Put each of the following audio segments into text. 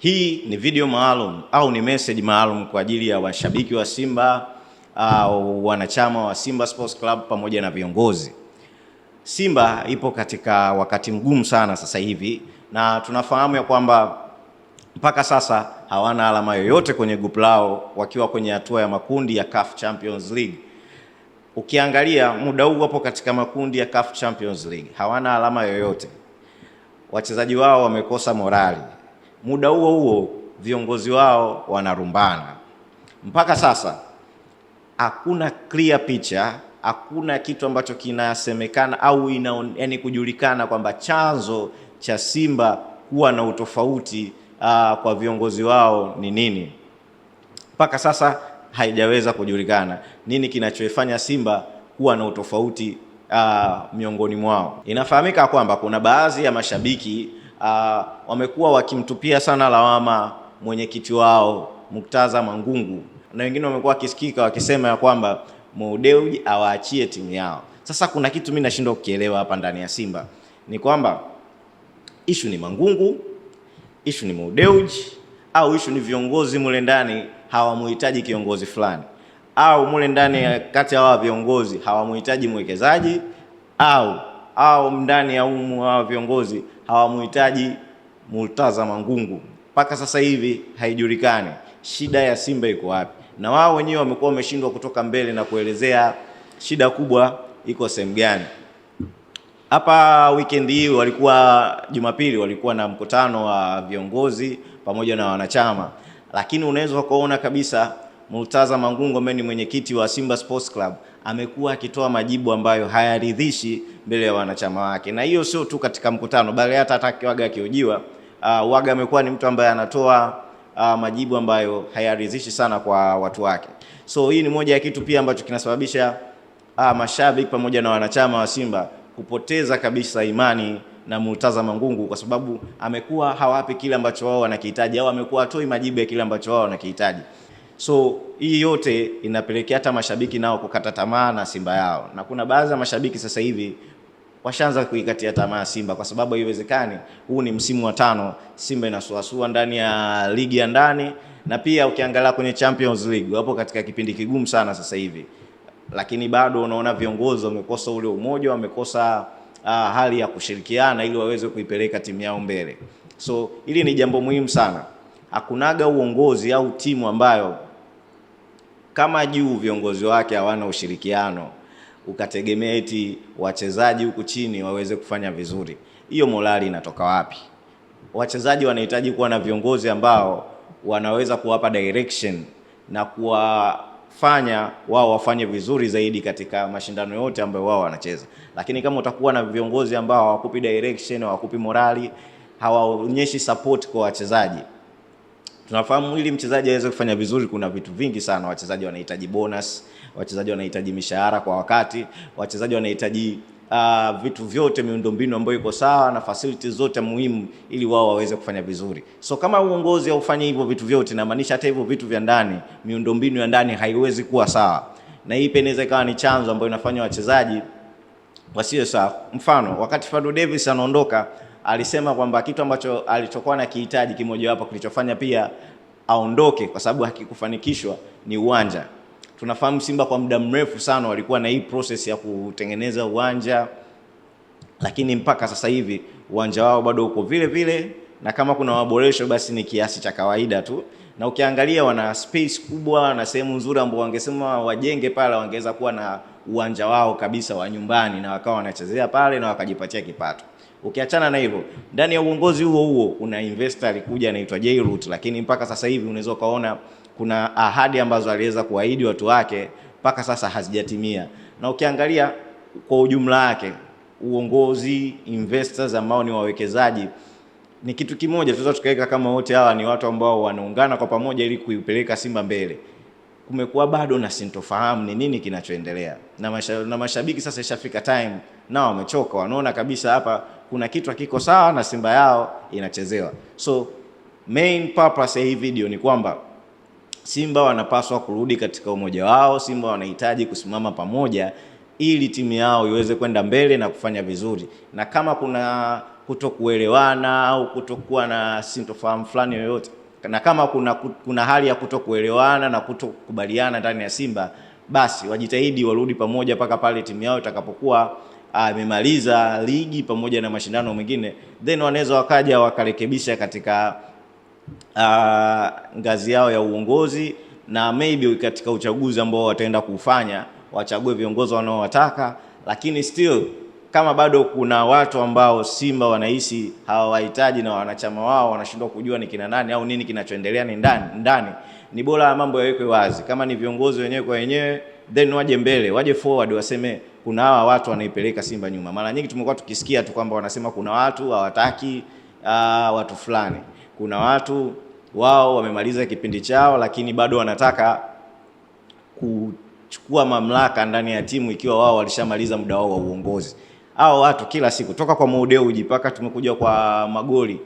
Hii ni video maalum au ni message maalum kwa ajili ya washabiki wa Simba au wanachama wa Simba Sports Club pamoja na viongozi. Simba ipo katika wakati mgumu sana sasa hivi, na tunafahamu ya kwamba mpaka sasa hawana alama yoyote kwenye group lao wakiwa kwenye hatua ya makundi ya CAF Champions League. Ukiangalia muda huu wapo katika makundi ya CAF Champions League, hawana alama yoyote. Wachezaji wao wamekosa morali. Muda huo huo viongozi wao wanarumbana. Mpaka sasa hakuna clear picture, hakuna kitu ambacho kinasemekana au yani kujulikana kwamba chanzo cha Simba kuwa na utofauti kwa viongozi wao ni nini. Mpaka sasa haijaweza kujulikana nini kinachoifanya Simba kuwa na utofauti miongoni mwao. Inafahamika kwamba kuna baadhi ya mashabiki wamekuwa wakimtupia sana lawama mwenyekiti wao Murtaza Mangungu, na wengine wamekuwa wakisikika wakisema ya kwamba Mo Dewji awaachie timu yao. Sasa kuna kitu mimi nashindwa kukielewa hapa ndani ya Simba, ni kwamba issue ni Mangungu, issue ni Mo Dewji, au issue ni viongozi mule ndani hawamuhitaji kiongozi fulani, au mule ndani kati ya viongozi hawamuhitaji mwekezaji, au ndani ya hawa viongozi hawamuhitaji Murtaza Mangungu. Mpaka sasa hivi haijulikani shida ya Simba iko wapi, na wao wenyewe wamekuwa wameshindwa kutoka mbele na kuelezea shida kubwa iko sehemu gani. Hapa weekend hii walikuwa Jumapili walikuwa na mkutano wa viongozi pamoja na wanachama, lakini unaweza kuona kabisa Murtaza Mangungu ambaye ni mwenyekiti wa Simba Sports Club amekuwa akitoa majibu ambayo hayaridhishi mbele ya wanachama wake. Na hiyo sio tu katika mkutano, bali hata atakiwaga akiojiwa waga amekuwa ni mtu ambaye anatoa majibu ambayo hayaridhishi sana kwa watu wake. So hii ni moja ya kitu pia ambacho kinasababisha mashabiki pamoja na wanachama wa Simba kupoteza kabisa imani na Murtaza Mangungu, kwa sababu amekuwa hawapi kile ambacho wao wanakihitaji, au amekuwa atoi majibu ya kile ambacho wao wanakihitaji. So hii yote inapelekea hata mashabiki nao kukata tamaa na Simba yao, na kuna baadhi ya mashabiki sasa hivi washaanza kuikatia tamaa Simba, kwa sababu haiwezekani. Huu ni msimu wa 5 Simba inasuasua ndani ya ligi ya ndani, na pia ukiangalia kwenye Champions League wapo katika kipindi kigumu sana sasa hivi, lakini bado unaona viongozi wamekosa ule umoja, wamekosa hali ya kushirikiana ili waweze kuipeleka timu yao mbele. So hili ni jambo muhimu sana. Hakunaga uongozi au timu ambayo kama juu viongozi wake hawana ushirikiano ukategemea eti wachezaji huku chini waweze kufanya vizuri. Hiyo morali inatoka wapi? Wachezaji wanahitaji kuwa na viongozi ambao wanaweza kuwapa direction na kuwafanya wao wafanye vizuri zaidi katika mashindano yote ambayo wao wanacheza. Lakini kama utakuwa na viongozi ambao hawakupi direction, hawakupi morali, hawaonyeshi support kwa wachezaji, tunafahamu ili mchezaji aweze kufanya vizuri kuna vitu vingi sana. Wachezaji wanahitaji bonus, wachezaji wanahitaji mishahara kwa wakati, wachezaji wanahitaji vitu vyote, miundombinu ambayo iko sawa na facilities zote muhimu ili wao waweze kufanya vizuri. So kama uongozi haufanye hivyo vitu vyote, na maanisha hata hivyo vitu vya ndani, miundombinu ya ndani haiwezi kuwa sawa, na hii inaweza ikawa ni chanzo ambayo inafanya wachezaji wasiwe sawa. Mfano, wakati Fadlu Davis anaondoka, alisema kwamba kitu ambacho alichokuwa na kihitaji kimoja wapo kilichofanya pia aondoke kwa sababu hakikufanikishwa ni uwanja. Tunafahamu Simba kwa muda mrefu sana walikuwa na hii process ya kutengeneza uwanja, lakini mpaka sasa hivi uwanja wao bado uko vile vile, na kama kuna maboresho basi ni kiasi cha kawaida tu. Na ukiangalia wana space kubwa na sehemu nzuri ambapo wangesema wajenge pale, wangeweza kuwa na uwanja wao kabisa wa nyumbani na wakawa wanachezea pale na wakajipatia kipato. Ukiachana na hivyo, ndani ya uongozi huo kuna investor alikuja anaitwa Jairut, lakini mpaka sasa hivi unaweza kaona kuna ahadi ambazo aliweza kuahidi watu wake mpaka sasa hazijatimia. Na ukiangalia kwa ujumla wake, uongozi, investors ambao ni wawekezaji, ni kitu kimoja tunaweza tukaweka kama wote hawa ni watu ambao wanaungana kwa pamoja ili kuipeleka Simba mbele. Kumekuwa bado na sintofahamu ni nini kinachoendelea, na mashabiki sasa ishafika time nao wamechoka, wanaona kabisa hapa kuna kitu hakiko sawa na Simba yao inachezewa. So main purpose ya hii video ni kwamba Simba wanapaswa kurudi katika umoja wao. Simba wanahitaji kusimama pamoja ili timu yao iweze kwenda mbele na kufanya vizuri. Na kama kutokuelewana au kutokuwa na sintofahamu fulani yoyote, na kama kuna hali ya kutokuelewana na kutokubaliana ndani ya Simba, basi wajitahidi warudi pamoja mpaka pale timu yao itakapokuwa imemaliza ligi pamoja na mashindano mengine, then wanaweza wakaja wakarekebisha katika ngazi yao ya uongozi, na maybe katika uchaguzi ambao wataenda kufanya wachague viongozi wanaowataka. Lakini still kama bado kuna watu ambao Simba wanahisi hawahitaji na wanachama wao wanashindwa kujua ni kina nani au nini kinachoendelea ni ndani, ni bora mambo yawekwe wazi. Kama ni viongozi wenyewe kwa wenyewe, then waje mbele, waje forward, waseme kuna hawa watu wanaipeleka Simba nyuma. Mara nyingi tumekuwa tukisikia tu kwamba wanasema kuna watu hawataki watu fulani, kuna watu wao wamemaliza kipindi chao lakini bado wanataka kuchukua mamlaka ndani ya timu ikiwa wao walishamaliza muda wao wa uongozi. Hao watu kila siku toka kwa Modeuji mpaka tumekuja kwa Magoli,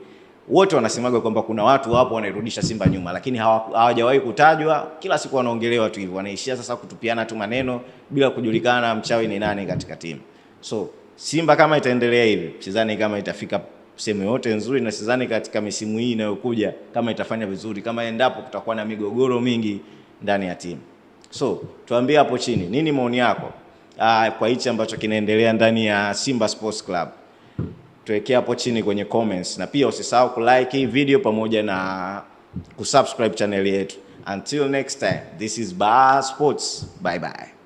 wote wanasemaga kwamba kuna watu wapo wanairudisha Simba nyuma, lakini hawajawahi kutajwa. Kila siku wanaongelewa tu hivyo, wanaishia sasa kutupiana tu maneno bila kujulikana mchawi ni nani katika timu. So Simba kama itaendelea hivi, sidhani kama itafika sehemu yote nzuri, na sidhani katika misimu hii inayokuja kama itafanya vizuri, kama endapo kutakuwa na migogoro mingi ndani ya timu. So tuambie hapo chini nini maoni yako kwa hichi ambacho kinaendelea ndani ya Simba Sports Club. Tuwekea hapo chini kwenye comments, na pia usisahau kulike hii video pamoja na kusubscribe channel yetu. Until next time, this is Bar Sports. Bye bye.